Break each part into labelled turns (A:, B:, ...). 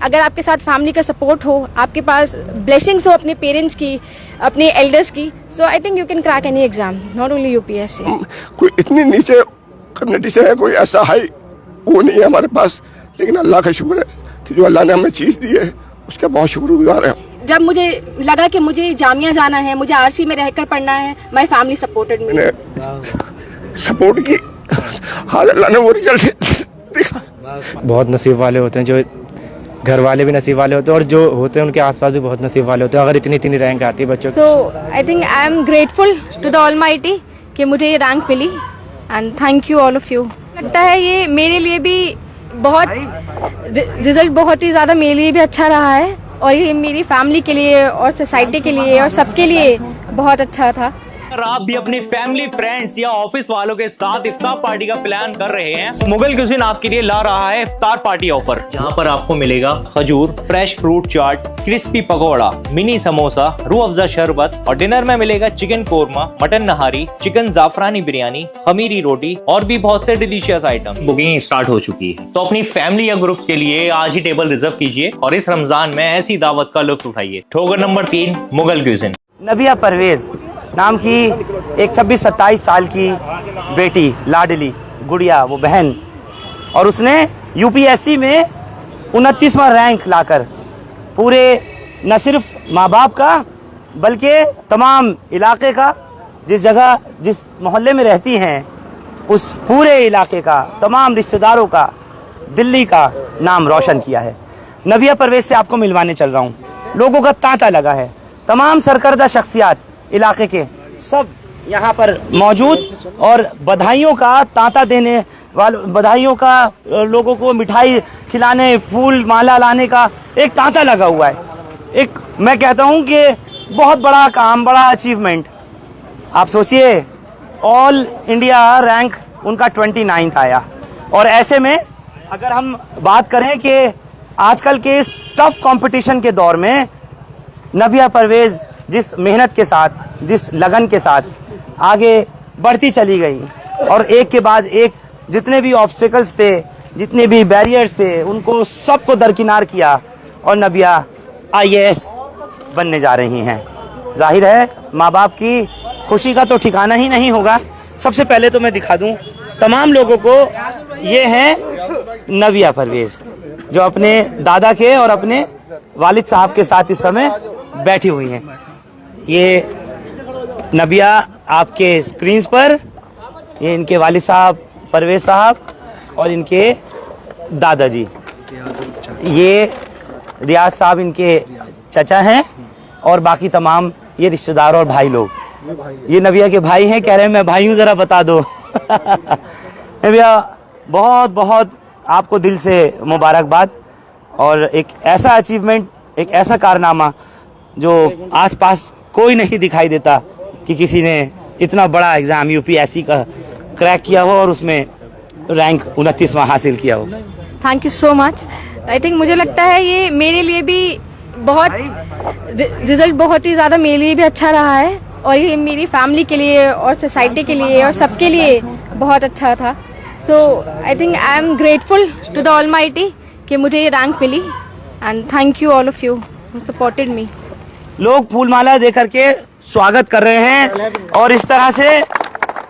A: अगर आपके साथ फैमिली का सपोर्ट हो, आपके पास ब्लेसिंग्स हो अपने पेरेंट्स की, अपने एल्डर्स की, so I think you can crack any exam, not only UPSC.
B: कोई इतनी नीचे कम्युनिटी से है, कोई ऐसा हाई वो नहीं है हमारे पास, लेकिन अल्लाह का शुक्र है कि जो अल्लाह ने हमें चीज़ दी है उसका बहुत शुक्रगुजार है।
A: जब मुझे लगा कि मुझे जामिया जाना है, मुझे आरसी में रहकर पढ़ना है, माय फैमिली सपोर्टेड मी।
B: मैंने सपोर्ट की, हाल अल्लाह ने वो रिजल्ट दिखा।
C: बहुत नसीब वाले होते हैं, जो घर वाले भी नसीब वाले होते हैं और जो होते हैं उनके आसपास भी बहुत नसीब वाले होते हैं, अगर इतनी इतनी रैंक आती है बच्चों।
A: So I think I am grateful to the almighty कि मुझे ये रैंक मिली, and thank you all of you. लगता है ये मेरे लिए भी बहुत रिजल्ट बहुत ही ज़्यादा मेरे लिए भी अच्छा रहा है, और ये मेरी फैमिली के लिए और सोसाइटी के लिए और सबके लिए बहुत अच्छा था।
D: अगर आप भी अपनी फैमिली, फ्रेंड्स या ऑफिस वालों के साथ इफ्तार पार्टी का प्लान कर रहे हैं तो मुगल क्यूजिन आपके लिए ला रहा है इफ्तार पार्टी ऑफर, जहां पर आपको मिलेगा खजूर, fresh fruit chaat, crispy pakora, mini samosa, Rooh Afza शरबत, और डिनर में मिलेगा chicken korma, mutton nihari, chicken zafrani biryani, खमीरी रोटी और भी बहुत से डिलीशियस आइटम। बुकिंग स्टार्ट हो चुकी है, तो अपनी फैमिली या ग्रुप के लिए आज ही टेबल रिजर्व कीजिए और इस रमजान में ऐसी दावत का लुत्फ उठाइए। ठोकर नंबर 3, मुगल क्यूजिन।
E: नबिया परवेज नाम की एक 26-27 साल की बेटी, लाडली गुड़िया, वो बहन, और उसने यूपीएससी में 29वां रैंक लाकर पूरे न सिर्फ माँ बाप का बल्कि तमाम इलाके का, जिस जगह जिस मोहल्ले में रहती हैं उस पूरे इलाके का, तमाम रिश्तेदारों का, दिल्ली का नाम रोशन किया है। नबिया परवेज से आपको मिलवाने चल रहा हूँ। लोगों का तांता लगा है, तमाम सरकर्दा शख्सियात इलाके के सब यहाँ पर मौजूद, और बधाइयों का तांता देने वालों, बधाइयों का, लोगों को मिठाई खिलाने, फूल माला लाने का एक तांता लगा हुआ है। एक मैं कहता हूँ कि बहुत बड़ा काम, बड़ा अचीवमेंट। आप सोचिए, ऑल इंडिया रैंक उनका 29 आया, और ऐसे में अगर हम बात करें कि आजकल के इस टफ कंपटीशन के दौर में नबिया परवेज जिस मेहनत के साथ, जिस लगन के साथ आगे बढ़ती चली गई, और एक के बाद एक जितने भी ऑब्स्टिकल्स थे, जितने भी बैरियर्स थे, उनको सबको दरकिनार किया, और नबिया IAS बनने जा रही हैं। जाहिर है माँ बाप की खुशी का तो ठिकाना ही नहीं होगा। सबसे पहले तो मैं दिखा दूं तमाम लोगों को, ये है नबिया परवेज जो अपने दादा के और अपने वालिद साहब के साथ इस समय बैठी हुई हैं। ये नबिया आपके स्क्रीन्स पर, ये इनके वालिद साहब परवेज साहब और इनके दादाजी, ये रियाज साहब इनके चचा हैं, और बाकी तमाम ये रिश्तेदार और भाई लोग। ये नबिया के भाई हैं, कह रहे हैं मैं भाई हूँ, ज़रा बता दो। नबिया बहुत बहुत आपको दिल से मुबारकबाद, और एक ऐसा अचीवमेंट, एक ऐसा कारनामा जो आसपास कोई नहीं दिखाई देता कि किसी ने इतना बड़ा एग्ज़ाम यूपीएससी का क्रैक किया हो और उसमें रैंक 29वां हासिल किया हो।
A: Thank you so much. I think मुझे लगता है ये मेरे लिए भी बहुत रिजल्ट बहुत ही ज़्यादा मेरे लिए भी अच्छा रहा है, और ये मेरी फैमिली के लिए और सोसाइटी के लिए और सबके लिए बहुत अच्छा था। So I think I am grateful to the almighty कि मुझे ये रैंक मिली, and thank you all of you who supported me.
E: लोग फूल माला दे करके स्वागत कर रहे हैं, और इस तरह से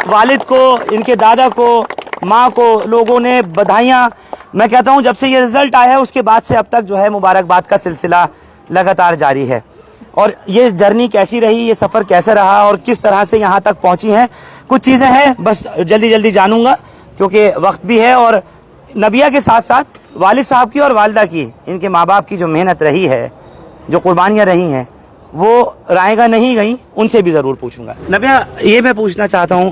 E: वालिद को, इनके दादा को, माँ को लोगों ने बधाइयाँ। मैं कहता हूँ जब से ये रिजल्ट आया है उसके बाद से अब तक जो है मुबारकबाद का सिलसिला लगातार जारी है। और ये जर्नी कैसी रही, ये सफ़र कैसे रहा, और किस तरह से यहाँ तक पहुँची हैं, कुछ चीज़ें हैं बस जल्दी जल्दी जानूँगा क्योंकि वक्त भी है। और नबिया के साथ साथ वालिद साहब की और वालिदा की, इनके माँ बाप की जो मेहनत रही है, जो कुर्बानियाँ रही हैं, वो रायगा नहीं गई, उनसे भी ज़रूर पूछूंगा। नबिया, ये मैं पूछना चाहता हूँ,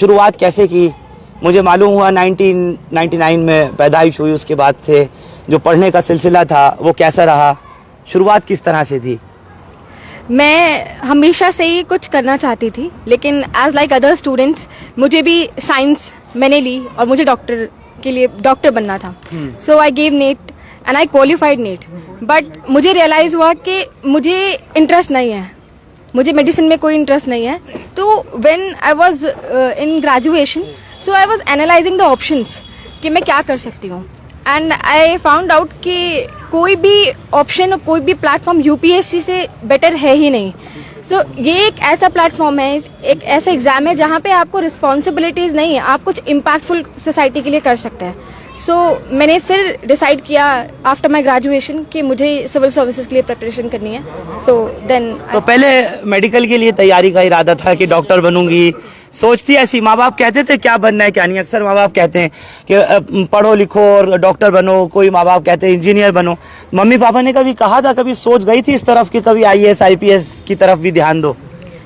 E: शुरुआत कैसे की? मुझे मालूम हुआ 1999 में पैदाइश हुई, उसके बाद से जो पढ़ने का सिलसिला था वो कैसा रहा, शुरुआत किस तरह से थी?
A: मैं हमेशा से ही कुछ करना चाहती थी, लेकिन एज लाइक अदर स्टूडेंट्स मुझे भी साइंस मैंने ली और मुझे डॉक्टर बनना था। So I gave NET and I qualified NET, but मुझे रियलाइज़ हुआ कि मुझे इंटरेस्ट नहीं है, मुझे मेडिसिन में कोई इंटरेस्ट नहीं है। तो when I was in graduation, so I was analysing the options कि मैं क्या कर सकती हूँ, एंड आई फाउंड आउट कि कोई भी ऑप्शन, कोई भी प्लेटफॉर्म यूपीएससी से बेटर है ही नहीं। सो ये एक ऐसा प्लेटफॉर्म है, एक ऐसा एग्जाम है जहाँ पे आपको रिस्पॉन्सिबिलिटीज नहीं है, आप कुछ इम्पैक्टफुल सोसाइटी के लिए कर सकते हैं। सो मैंने फिर डिसाइड किया आफ्टर माई ग्रेजुएशन कि मुझे सिविल सर्विसेज के लिए प्रिपरेशन करनी है। सो देन
E: तो पहले मेडिकल के लिए तैयारी का इरादा था कि डॉक्टर बनूंगी, सोचती ऐसी, माँ बाप कहते थे क्या बनना है क्या नहीं। अक्सर माँ बाप कहते हैं कि पढ़ो लिखो और डॉक्टर बनो, कोई माँ बाप कहते हैं इंजीनियर बनो। मम्मी पापा ने कभी कहा था, कभी सोच गई थी इस तरफ कि कभी आईएएस आईपीएस की तरफ भी ध्यान दो?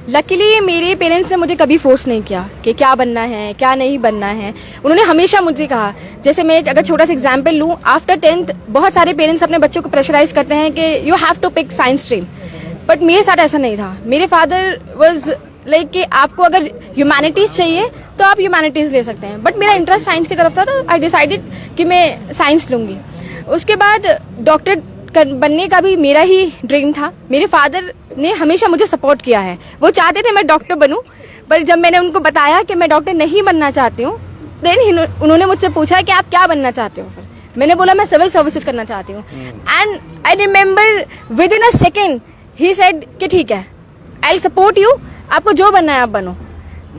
A: लकीली मेरे पेरेंट्स ने मुझे कभी फोर्स नहीं किया कि क्या बनना है क्या नहीं बनना है। उन्होंने हमेशा मुझे कहा, जैसे मैं अगर छोटा सा एग्जांपल लूं, आफ्टर 10th बहुत सारे पेरेंट्स अपने बच्चों को प्रेशराइज करते हैं कि you have to pick science stream, but मेरे साथ ऐसा नहीं था। मेरे फादर वाज लाइक कि आपको अगर ह्यूमैनिटीज चाहिए तो आप ह्यूमैनिटीज ले सकते हैं, बट मेरा इंटरेस्ट साइंस की तरफ था, तो आई डिसाइडेड कि मैं साइंस लूंगी। उसके बाद डॉक्टर बनने का भी मेरा ही ड्रीम था। मेरे फादर ने हमेशा मुझे सपोर्ट किया है, वो चाहते थे मैं डॉक्टर बनूं, पर जब मैंने उनको बताया कि मैं डॉक्टर नहीं बनना चाहती हूँ, देन उन्होंने मुझसे पूछा कि आप क्या बनना चाहते हो। फिर मैंने बोला मैं सिविल सर्विसेज करना चाहती हूँ, and I remember with in a second he said कि ठीक है, आई विल सपोर्ट यू, आपको जो बनना है आप बनो।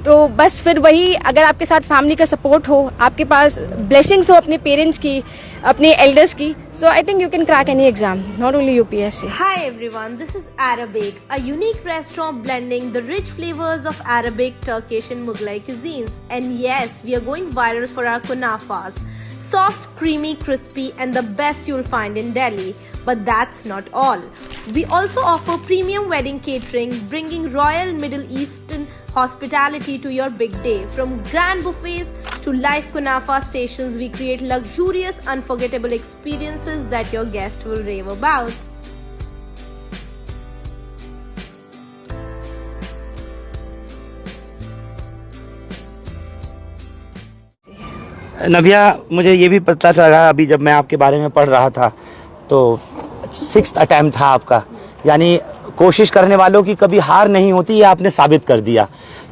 A: तो बस फिर वही, अगर आपके साथ फैमिली का सपोर्ट हो, आपके पास ब्लेसिंग्स हो अपने पेरेंट्स की, अपने एल्डर्स की, so I think you can crack any exam, not only UPSC.
F: Hi everyone, this is Arabic, a unique restaurant blending the rich flavors of Arabic, Turkish and Mughlai cuisines. And yes, we are going viral for our kunafas. Soft, creamy, crispy and the best you'll find in Delhi. But that's not all. We also offer premium wedding catering, bringing royal Middle Eastern hospitality to your big day. From grand buffets to live kunafa stations, we create luxurious, unforgettable experiences that your guests will rave about.
E: नबिया, मुझे ये भी पता चला अभी जब मैं आपके बारे में पढ़ रहा था, तो 6th अटेम्प्ट था आपका, यानी कोशिश करने वालों की कभी हार नहीं होती, ये आपने साबित कर दिया।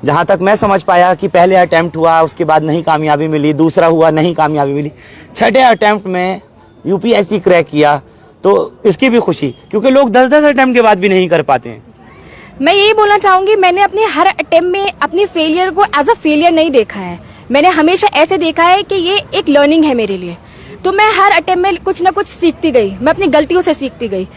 E: जहाँ तक मैं समझ पाया कि पहले अटेम्प्ट हुआ, उसके बाद नहीं कामयाबी मिली, दूसरा हुआ नहीं कामयाबी मिली, 6ठे अटेम्प्ट में यूपीएससी क्रैक किया, तो इसकी भी खुशी, क्योंकि लोग 10-10 अटेम्प्ट के बाद भी नहीं कर पाते हैं।
A: मैं यही बोलना चाहूंगी, मैंने अपने हर अटेम्प्ट में अपनी फेलियर को एज अ फेलियर नहीं देखा है, मैंने हमेशा ऐसे देखा है कि ये एक लर्निंग है मेरे लिए। तो मैं हर अटेम्प्ट में कुछ ना कुछ सीखती गई, मैं अपनी गलतियों से सीखती गई।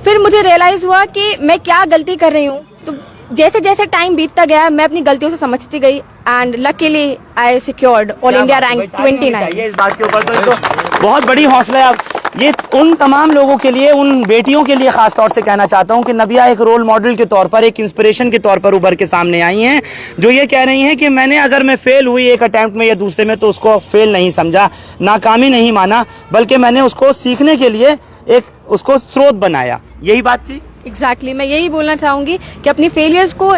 A: फिर मुझे रियलाइज हुआ कि मैं क्या गलती कर रही हूँ, तो जैसे जैसे टाइम बीतता गया मैं अपनी गलतियों से समझती गई, and luckily I secured all India rank 29।
E: इस बात के ऊपर तो बहुत बड़ी हौसला है। अब ये उन तमाम लोगों के लिए, उन बेटियों के लिए खास तौर से कहना चाहता हूं कि नबिया एक रोल मॉडल के तौर पर, एक इंस्पिरेशन के तौर पर उभर के सामने आई हैं, जो ये कह रही हैं कि मैंने, अगर मैं फेल हुई एक अटेम्प्ट में या दूसरे में, तो उसको फेल नहीं समझा, नाकामी नहीं माना, बल्कि मैंने उसको सीखने के लिए एक उसको स्रोत बनाया। यही बात थी।
A: एग्जैक्टली मैं यही बोलना चाहूंगी कि अपनी फेलियर्स को,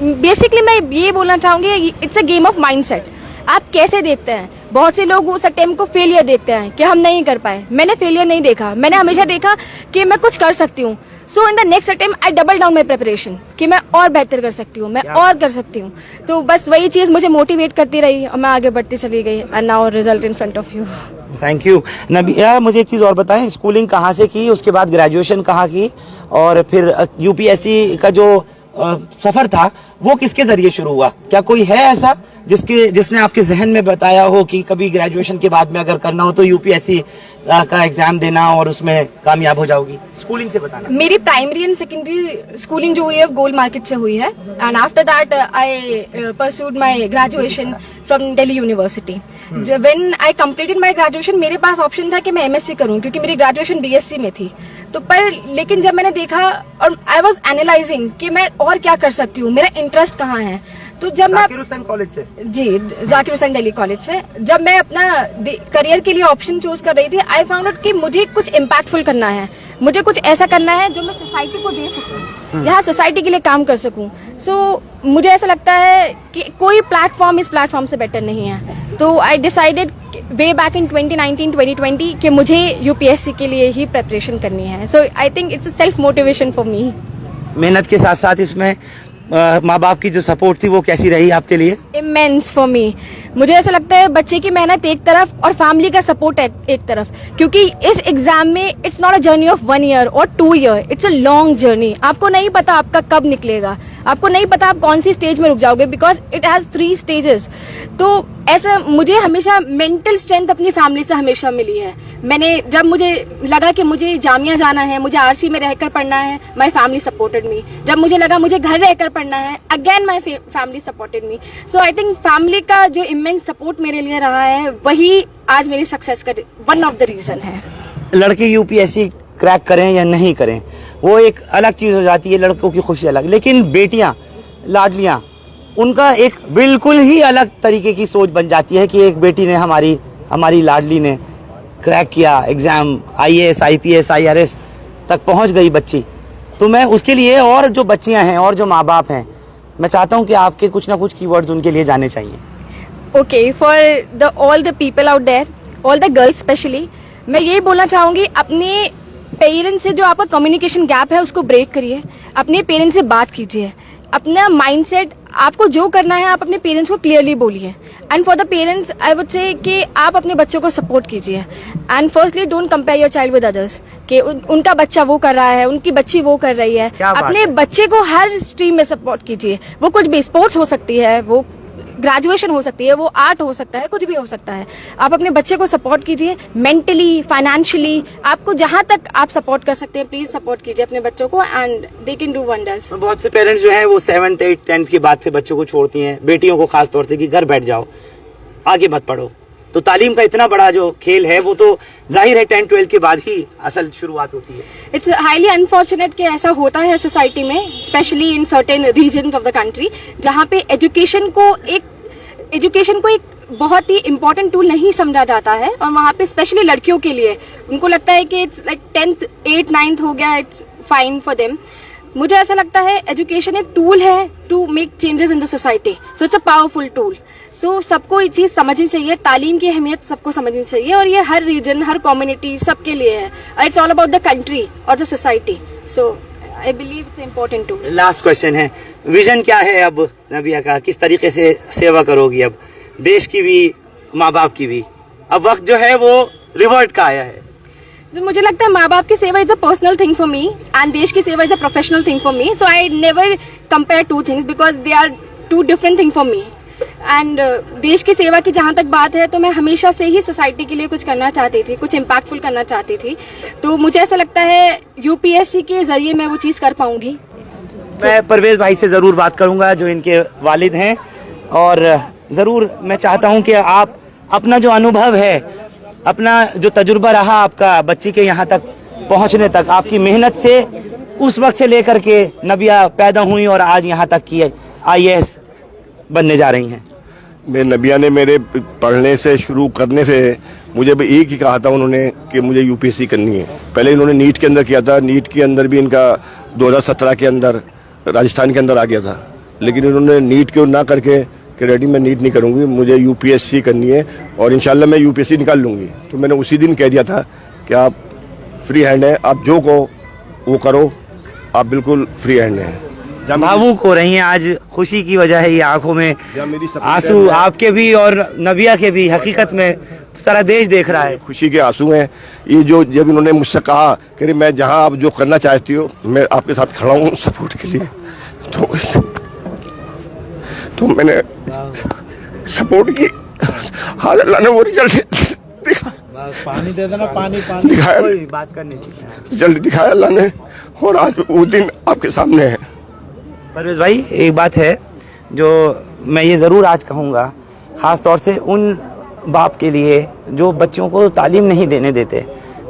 A: बेसिकली मैं ये बोलना चाहूंगी, it's a game of mindset. आप कैसे देखते हैं, बहुत से लोग उस अटेम्प्ट को फेलियर देखते हैं कि हम नहीं कर पाए। मैंने फेलियर नहीं देखा, मैंने हमेशा देखा कि मैं कुछ कर सकती हूँ। So in the next attempt I double down my preparation कि मैं और बेहतर कर सकती हूँ, मैं और कर सकती हूँ। तो बस वही चीज मुझे मोटिवेट करती रही और मैं आगे बढ़ती चली गई, and now result in front of you.
E: Thank you. नबिया, मुझे एक चीज और बताएं, स्कूलिंग कहाँ से की, उसके बाद ग्रेजुएशन कहाँ की, और फिर यूपीएससी का जो सफर था वो किसके जरिए शुरू हुआ? क्या कोई है ऐसा जिसने आपके जहन में बताया हो कि कभी ग्रेजुएशन के बाद में अगर करना हो तो यूपीएससी का एग्जाम देना और उसमें कामयाब हो जाओगी? स्कूलिंग से बताना।
A: मेरी प्राइमरी एंड सेकेंडरी स्कूलिंग जो हुई है गोल्ड मार्केट से हुई है, and after that I pursued my graduation from Delhi university. When I completed my graduation, मेरे पास ऑप्शन था कि मैं एमएससी करूं, क्योंकि मेरी ग्रेजुएशन बीएससी में थी। तो पर लेकिन जब मैंने देखा और आई वाज एनालाइजिंग कि मैं और क्या कर सकती हूँ, मेरा इंटरेस्ट कहाँ है, तो जब मैं
E: जाकिर हुसैन कॉलेज से,
A: जी जाकिर हुसैन दिल्ली कॉलेज से, जब मैं अपना करियर के लिए ऑप्शन चूज कर रही थी, आई फाउंड आउट कि मुझे कुछ इम्पैक्टफुल करना है, मुझे कुछ ऐसा करना है जो मैं सोसाइटी को दे सकूं, जहाँ सोसाइटी के लिए काम कर सकूं। सो मुझे ऐसा लगता है कि कोई प्लेटफॉर्म इस प्लेटफॉर्म से बेटर नहीं है। तो I decided way back in 2019-2020 कि मुझे यूपीएससी के लिए ही प्रिपरेशन करनी है। So I think it's a self motivation for me.
E: मेहनत के साथ साथ इसमें माँ बाप की जो सपोर्ट थी वो कैसी रही आपके लिए?
A: Immense for me. मुझे ऐसा लगता है बच्चे की मेहनत एक तरफ और फैमिली का सपोर्ट एक तरफ, क्योंकि इस एग्जाम में it's not a journey of 1 year और 2 year, it's a long journey. आपको नहीं पता आपका कब निकलेगा, आपको नहीं पता आप कौन सी स्टेज में रुक जाओगे, बिकॉज इट हैज 3 स्टेजेस। तो ऐसा मुझे हमेशा मेंटल स्ट्रेंथ अपनी फैमिली से हमेशा मिली है। मैंने जब मुझे लगा कि मुझे जामिया जाना है, मुझे आरसी में रहकर पढ़ना है, माय फैमिली सपोर्टेड मी। जब मुझे लगा मुझे घर रहकर पढ़ना है, again my family supported me. So I think family का जो इमेंस सपोर्ट मेरे लिए रहा है वही आज मेरी सक्सेस का वन ऑफ द रीजन है।
E: लड़के यूपीएससी क्रैक करें या नहीं करें वो एक अलग चीज हो जाती है, लड़कों की खुशी अलग, लेकिन बेटियां लाडलियां उनका एक बिल्कुल ही अलग तरीके की सोच बन जाती है कि एक बेटी ने हमारी लाडली ने क्रैक किया एग्जाम, आईएएस आईपीएस आईआरएस तक पहुंच गई बच्ची। तो मैं उसके लिए और जो बच्चियां हैं और जो माँ बाप हैं, मैं चाहता हूं कि आपके कुछ ना कुछ कीवर्ड्स उनके लिए जाने चाहिए।
A: Okay, for all the people out there, all the girls specially, मैं यही बोलना चाहूंगी अपने पेरेंट्स से जो आपका कम्युनिकेशन गैप है उसको ब्रेक करिए, अपने पेरेंट्स से बात कीजिए, अपना माइंडसेट आपको जो करना है आप अपने पेरेंट्स को क्लियरली बोलिए। And for the parents I would say कि आप अपने बच्चों को सपोर्ट कीजिए। And firstly don't compare your child with others, कि उनका बच्चा वो कर रहा है, उनकी बच्ची वो कर रही है। अपने बच्चे को हर स्ट्रीम में सपोर्ट कीजिए, वो कुछ भी, स्पोर्ट्स हो सकती है, वो ग्रेजुएशन हो सकती है, वो आर्ट हो सकता है, कुछ भी हो सकता है। आप अपने बच्चे को सपोर्ट कीजिए, मेंटली, फाइनेंशियली, आपको जहां तक आप सपोर्ट कर सकते हैं प्लीज सपोर्ट कीजिए अपने बच्चों को, and they can do wonders.
E: बहुत से पेरेंट्स जो हैं वो 7th 8th 10th के बाद से बच्चों को छोड़ती हैं, बेटियों को खास तौर से, कि घर बैठ जाओ, आगे मत पढ़ो। तो तालीम का इतना बड़ा जो खेल है वो तो जाहिर है 10th 12th के बाद ही असल शुरुआत होती है।
A: इट्स हाईली अनफॉर्चुनेट कि ऐसा होता है सोसाइटी में, specially in certain regions of the country, जहाँ पे एजुकेशन को एक बहुत ही इम्पोर्टेंट टूल नहीं समझा जाता है। और वहाँ पे स्पेशली लड़कियों के लिए उनको लगता है कि it's like 10th 8th 9th हो गया, इट्स फाइन फॉर देम। मुझे ऐसा लगता है एजुकेशन एक टूल है to make changes in the society, so it's a powerful tool. So सबको ये चीज समझनी चाहिए, तालीम की अहमियत सबको समझनी चाहिए, और ये हर रीजन, हर कम्युनिटी, सबके लिए है। It's all about the country और the society, so I believe it's important tool.
E: Last question है, विजन क्या है अब नबिया का? किस तरीके से सेवा करोगी अब, देश की भी, माँ बाप की भी? अब वक्त जो है वो रिवर्ट का आया है।
A: तो मुझे लगता है माँ बाप की सेवा is a personal thing for me and देश की सेवा is a professional thing for me. So I never compare 2 things because they are 2 different thing for me. And देश की सेवा की जहाँ तक बात है तो मैं हमेशा से ही सोसाइटी के लिए कुछ करना चाहती थी, कुछ इम्पैक्टफुल करना चाहती थी। तो मुझे ऐसा लगता है यूपीएससी के जरिए मैं वो चीज़ कर पाऊंगी।
E: मैं परवेज भाई से ज़रूर बात करूंगा जो इनके वालिद हैं, और ज़रूर मैं चाहता हूं कि आप अपना जो अनुभव है, अपना जो तजुर्बा रहा आपका बच्ची के यहाँ तक पहुँचने तक, आपकी मेहनत से उस वक्त से लेकर के नबिया पैदा हुई और आज यहाँ तक की आईएएस बनने जा रही हैं।
B: मैं नबिया ने मेरे पढ़ने से शुरू करने से मुझे भी एक ही कहा था उन्होंने कि मुझे यूपीएससी करनी है। पहले इन्होंने नीट के अंदर किया था, नीट के अंदर भी इनका 2017 के अंदर राजस्थान के अंदर आ गया था, लेकिन इन्होंने नीट को ना करके कि रेडी मैं नीट नहीं करूँगी, मुझे यूपीएससी करनी है और इंशाल्लाह मैं यूपीएससी निकाल लूँगी। तो मैंने उसी दिन कह दिया था कि आप फ्री हैंड हैं, आप जो कहो वो करो, आप बिल्कुल फ्री हैंड हैं।
E: भावुक हो रही हैं आज, खुशी की वजह है ये आंखों में आंसू आपके भी और नबिया के भी, हकीकत में सारा देश देख रहा है।
B: खुशी के आंसू हैं ये, जो जब इन्होंने मुझसे कहा कि मैं जहां आप जो करना चाहती हो मैं आपके साथ खड़ा हूँ सपोर्ट के लिए, तो मैंने सपोर्ट की। हाल अल्लाह ने वो रिजल्ट दिखा,
G: पानी दे देना, पानी
B: दिखाया,
E: बात करने की
B: रिजल्ट दिखाया अल्लाह ने, और आज वो दिन आपके सामने है।
E: परवेज भाई एक बात है जो मैं ये ज़रूर आज कहूँगा, ख़ास तौर से उन बाप के लिए जो बच्चों को तालीम नहीं देने देते।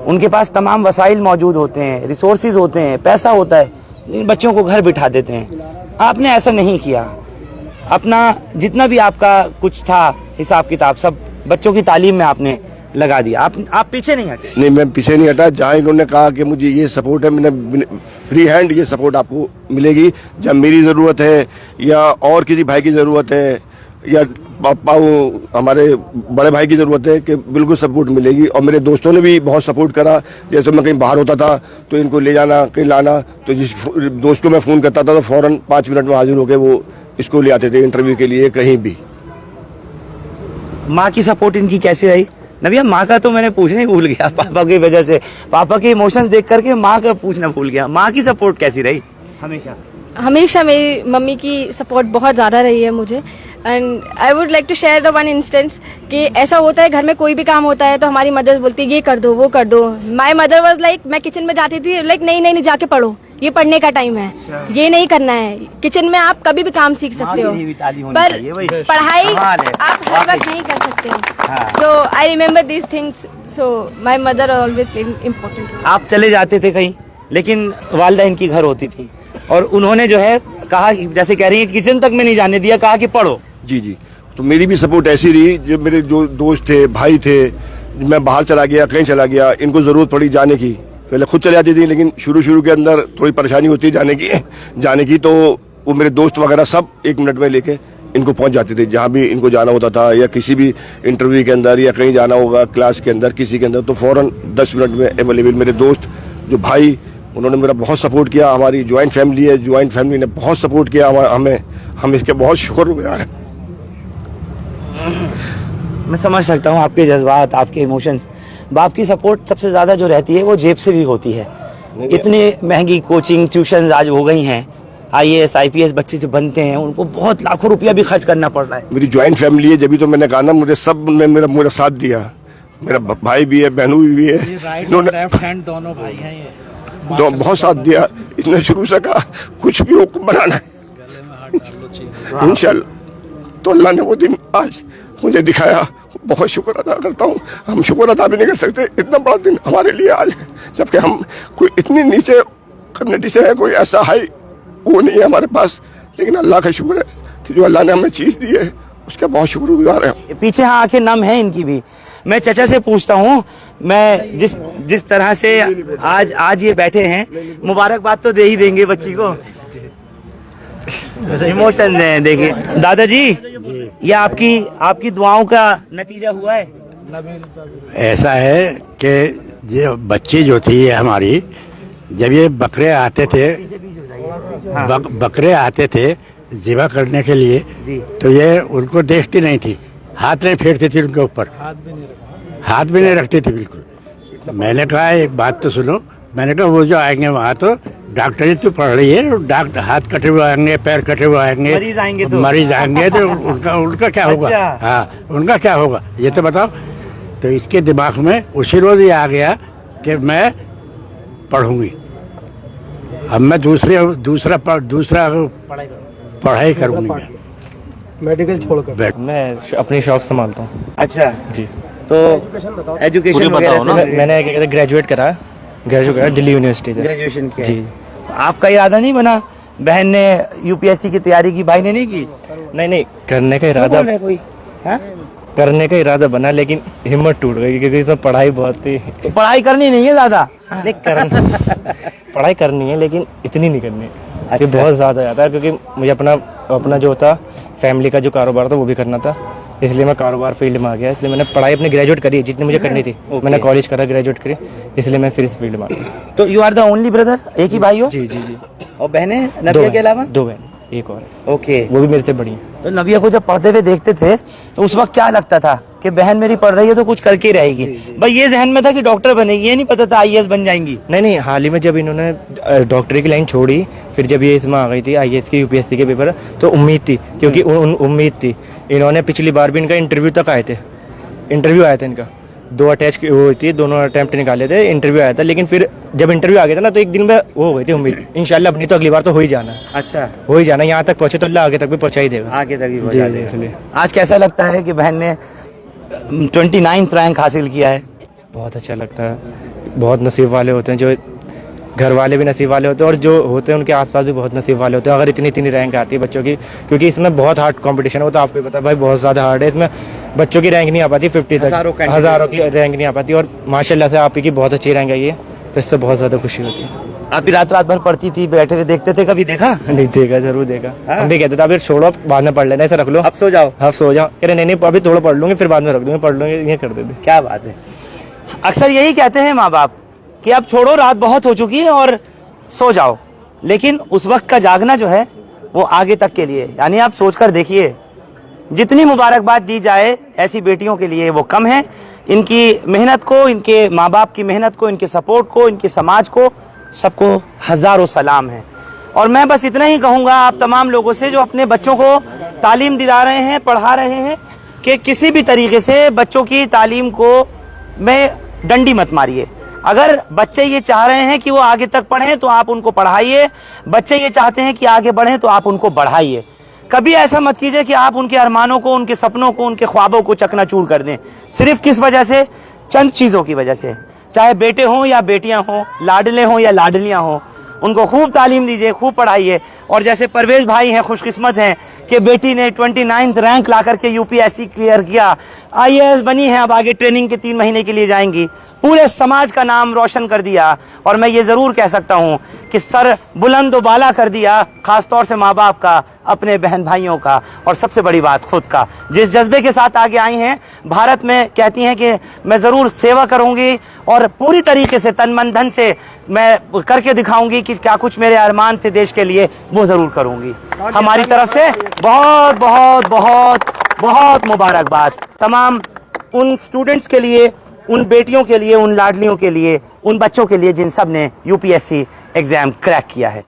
E: उनके पास तमाम वसाइल मौजूद होते हैं, रिसोर्सेज होते हैं, पैसा होता है, इन बच्चों को घर बिठा देते हैं। आपने ऐसा नहीं किया, अपना जितना भी आपका कुछ था हिसाब किताब सब बच्चों की तालीम में आपने लगा दिया। आप पीछे नहीं हटे।
B: नहीं, मैं पीछे नहीं हटा। जहाँ इन्होंने कहा कि मुझे ये सपोर्ट है, मैंने फ्री हैंड ये सपोर्ट आपको मिलेगी। जब मेरी ज़रूरत है या और किसी भाई की ज़रूरत है या पापा हमारे बड़े भाई की ज़रूरत है कि बिल्कुल सपोर्ट मिलेगी। और मेरे दोस्तों ने भी बहुत सपोर्ट करा। जैसे मैं कहीं बाहर होता था तो इनको ले जाना, कहीं लाना, तो जिस दोस्त को मैं फ़ोन करता था तो फ़ौरन 5 मिनट में हाजिर होकर वो इसको ले आते थे इंटरव्यू के लिए कहीं भी।
E: माँ की सपोर्ट इनकी कैसी रही? नबिया, माँ का तो मैंने पूछना ही भूल गया, पापा की वजह से, पापा के इमोशंस देख करके माँ का पूछना भूल गया। माँ की सपोर्ट कैसी रही?
A: हमेशा मेरी मम्मी की सपोर्ट बहुत ज़्यादा रही है मुझे। And I would like to share the one instance कि ऐसा होता है घर में कोई भी काम होता है तो हमारी मदर बोलती है ये कर दो वो कर दो। माई मदर वॉज लाइक, मैं किचन में जाती थी लाइक नहीं जाके पढ़ो, ये पढ़ने का टाइम है, ये नहीं करना है। किचन में आप कभी भी काम सीख सकते हो पर पढ़ाई आप हर वक्त नहीं कर सकते हो। So I remember these things, so my mother always played important.
E: आप चले जाते थे कहीं, लेकिन वालदा इनकी घर होती थी और उन्होंने जो है कहा, जैसे कह रही है किचन तक में नहीं जाने दिया, कहा कि पढ़ो।
B: जी जी, तो मेरी भी सपोर्ट ऐसी रही। जो मेरे जो दोस्त थे, भाई थे, मैं बाहर चला गया, कहीं चला गया, इनको ज़रूरत पड़ी जाने की, पहले खुद चले जाती थी, लेकिन शुरू के अंदर थोड़ी परेशानी होती जाने की तो वो मेरे दोस्त वगैरह सब 1 मिनट में लेके इनको पहुंच जाते थे जहाँ भी इनको जाना होता था, या किसी भी इंटरव्यू के अंदर या कहीं जाना होगा क्लास के अंदर किसी के अंदर, तो फ़ौरन 10 मिनट में अवेलेबल। मेरे दोस्त जो भाई, उन्होंने मेरा बहुत सपोर्ट किया। हमारी ज्वाइंट फैमिली है, ज्वाइंट फैमिली ने बहुत सपोर्ट किया हमें, हम इसके बहुत शुक्रगुजार हैं।
E: मैं समझ सकता हूँ आपके जज्बात, आपके इमोशंस। बाप की सपोर्ट सबसे ज़्यादा जो रहती है वो जेब से भी होती है। इतनी महंगी कोचिंग ट्यूशन आज हो गई हैं, IAS IPS बच्चे जो बनते हैं उनको बहुत लाखों रुपया भी खर्च करना पड़ रहा है।
B: मेरी ज्वाइंट फैमिली है, जब तो मैंने कहा ना, मुझे सब ने मेरा साथ दिया। मेरा भाई भी है, बहनों भी है,
G: राइट लेफ्ट हैंड दोनों भाई हैं ये,
B: तो बहुत साथ दिया। इसने शुरू से कहा कुछ भी हो बनाना है इंशाल्लाह। तो अल्लाह ने वो दिन आज मुझे दिखाया, बहुत शुक्र अदा करता हूँ। हम शुक्र अदा भी नहीं कर सकते, इतना बड़ा दिन हमारे लिए आज, जबकि हम कोई इतनी नीचे कम्युनिटी से है, कोई ऐसा हाई वो नहीं है हमारे पास, लेकिन अल्लाह का शुक्र है कि जो अल्लाह ने हमें चीज़ दी है उसका बहुत शुक्रगुजार है।
E: पीछे हाँ आंखें नम है इनकी भी। मैं चाचा से पूछता हूँ, मैं जिस तरह से आज ये बैठे हैं, मुबारकबाद तो दे ही देंगे बच्ची को, इमोशन है। देखिए दादाजी, ये आपकी दुआओं का नतीजा हुआ है।
H: ऐसा है कि ये बच्ची जो थी हमारी, जब ये बकरे आते थे, बकरे आते थे ज़िबा करने के लिए, तो ये उनको देखती नहीं थी, हाथ नहीं फेरती थी उनके ऊपर, हाथ भी नहीं रखती थी बिल्कुल। मैंने कहा एक बात तो सुनो, मैंने कहा वो जो आएंगे वहाँ तो डॉक्टरी तो पढ़ रही है, हाथ कटे हुए आएंगे, पैर कटे हुए आएंगे, मरीज आएंगे तो उनका क्या होगा?
E: अच्छा।
H: हाँ, उनका क्या होगा ये तो बताओ। तो इसके दिमाग में उसी रोज ये आ गया कि मैं पढ़ूंगी, अब मैं दूसरा पढ़ाई करूंगी,
C: मेडिकल छोड़कर मैं अपनी शॉप संभालता हूँ।
E: अच्छा
C: जी,
E: तो एजुकेशन वगैरह से
C: मैंने ग्रेजुएट करा दिल्ली यूनिवर्सिटी से।
E: ग्रेजुएशन किया
C: जी।
E: आपका इरादा नहीं बना? बहन ने UPSC की तैयारी की, भाई ने नहीं की?
C: नहीं, करने का इरादा बना, लेकिन हिम्मत टूट गई क्योंकि इसमें पढ़ाई बहुत थी।
E: तो पढ़ाई करनी नहीं है ज्यादा?
C: पढ़ाई करनी है लेकिन इतनी नहीं करनी।
E: अच्छा।
C: बहुत ज़्यादा आता है क्योंकि मुझे अपना जो था फैमिली का जो कारोबार था वो भी करना था, इसलिए मैं कारोबार फील्ड में आ गया। इसलिए मैंने पढ़ाई अपनी ग्रेजुएट करी जितनी मुझे करनी थी। मैंने कॉलेज करा, ग्रेजुएट करी, इसलिए मैं फिर इस फील्ड में आ गया।
E: तो you are the only brother? एक ही भाई हो?
C: जी।
E: और बहनें नबिया के अलावा?
C: 2 बहन, एक और है।
E: ओके।
C: वो भी मेरे से बड़ी है।
E: तो नबिया को जब पढ़ते हुए देखते थे तो उस वक्त क्या लगता था कि बहन मेरी पढ़ रही है तो कुछ करके ही रहेगी? भाई ये जहन में था कि डॉक्टर बनेगी, ये नहीं पता था IAS बन जाएंगी?
C: नहीं, हाल ही में जब इन्होंने डॉक्टरी की लाइन छोड़ी, फिर जब ये इसमें आ गई थी IAS की UPSC के पेपर, तो उम्मीद थी, क्योंकि उम्मीद थी। इन्होंने पिछली बार भी इनका इंटरव्यू आया था इनका, 2 अटैच हुई थी, दोनों अटेम्प्ट निकाले थे, इंटरव्यू आया था, लेकिन फिर जब इंटरव्यू आ गया था ना तो एक दिन में वो हो गई थी उम्मीद, इंशाल्लाह अपनी तो अगली बार तो हो ही जाना है।
E: अच्छा,
C: हो ही जाना, यहाँ तक पहुंचे तो अल्लाह आगे तक भी पहुंचा ही देगा।
E: आगे तक ही
C: जी,
E: पहुंचा देगा।
C: इसलिए
E: आज कैसा लगता है कि बहन ने 29th रैंक हासिल किया है?
C: बहुत अच्छा लगता है। बहुत नसीब वाले होते हैं, जो घर वाले भी नसीब वाले होते हैं और जो होते हैं उनके आसपास भी बहुत नसीब वाले होते हैं। अगर इतनी रैंक आती है बच्चों की, क्योंकि इसमें बहुत हार्ड कंपटीशन है, वो तो आपको पता है भाई, बहुत ज़्यादा हार्ड है। इसमें बच्चों की रैंक नहीं आ पाती 50 तक, हज़ारों की रैंक नहीं आ पाती, और माशाल्लाह से आप ही की बहुत अच्छी रैंक आई है। तो इससे बहुत ज़्यादा खुशी होती है।
E: आप भी रात भर पढ़ती थी, बैठे हुए देखते थे, कभी देखा?
C: नहीं देखा, जरूर देखा।
E: हाँ?
C: हम भी कहते थे अभी छोड़ो, बाद में पढ़ लेना, ऐसे रख लो,
E: अब सो जाओ।
C: अब सो जाओ। कह रहे नहीं अभी थोड़ा पढ़ लूंगी, फिर बाद में रख दूंगी, पढ़ लूंगी, ये कर देते।
E: क्या बात है। अक्सर यही कहते हैं माँ बाप कि अब छोड़ो, रात बहुत हो चुकी है और सो जाओ, लेकिन उस वक्त का जागना जो है वो आगे तक के लिए। यानी आप सोचकर देखिए, जितनी मुबारकबाद दी जाए ऐसी बेटियों के लिए वो कम है। इनकी मेहनत को, इनके माँ बाप की मेहनत को, इनके सपोर्ट को, इनके समाज को, सबको हजारों सलाम है। और मैं बस इतना ही कहूँगा आप तमाम लोगों से जो अपने बच्चों को तालीम दिला रहे हैं, पढ़ा रहे हैं, कि किसी भी तरीके से बच्चों की तालीम को में डंडी मत मारिए। अगर बच्चे ये चाह रहे हैं कि वो आगे तक पढ़ें तो आप उनको पढ़ाइए, बच्चे ये चाहते हैं कि आगे बढ़ें तो आप उनको बढ़ाइए। कभी ऐसा मत कीजिए कि आप उनके अरमानों को, उनके सपनों को, उनके ख्वाबों को चकनाचूर कर दें, सिर्फ किस वजह से? चंद चीजों की वजह से। चाहे बेटे हों या बेटियां हों, लाडले हों या लाडलियां हों, उनको खूब तालीम दीजिए, खूब पढ़ाइए। और जैसे परवेज भाई हैं, खुशकिस्मत हैं कि बेटी ने 29th रैंक ला करके यूपीएससी क्लियर किया, IAS बनी है, अब आगे ट्रेनिंग के 3 महीने के लिए जाएंगी, पूरे समाज का नाम रोशन कर दिया। और मैं ये जरूर कह सकता हूँ कि सर बुलंद बाला कर दिया, खासतौर से माँ बाप का, अपने बहन भाइयों का, और सबसे बड़ी बात खुद का। जिस जज्बे के साथ आगे आई हैं, भारत में कहती हैं कि मैं जरूर सेवा करूंगी और पूरी तरीके से तन मन धन से मैं करके दिखाऊंगी कि क्या कुछ मेरे अरमान थे देश के लिए, वो जरूर करूंगी। हमारी तरफ से बहुत बहुत बहुत बहुत मुबारकबाद तमाम उन स्टूडेंट्स के लिए, उन बेटियों के लिए, उन लाडलियों के लिए, उन बच्चों के लिए जिन सब ने यूपीएससी एग्जाम क्रैक किया है।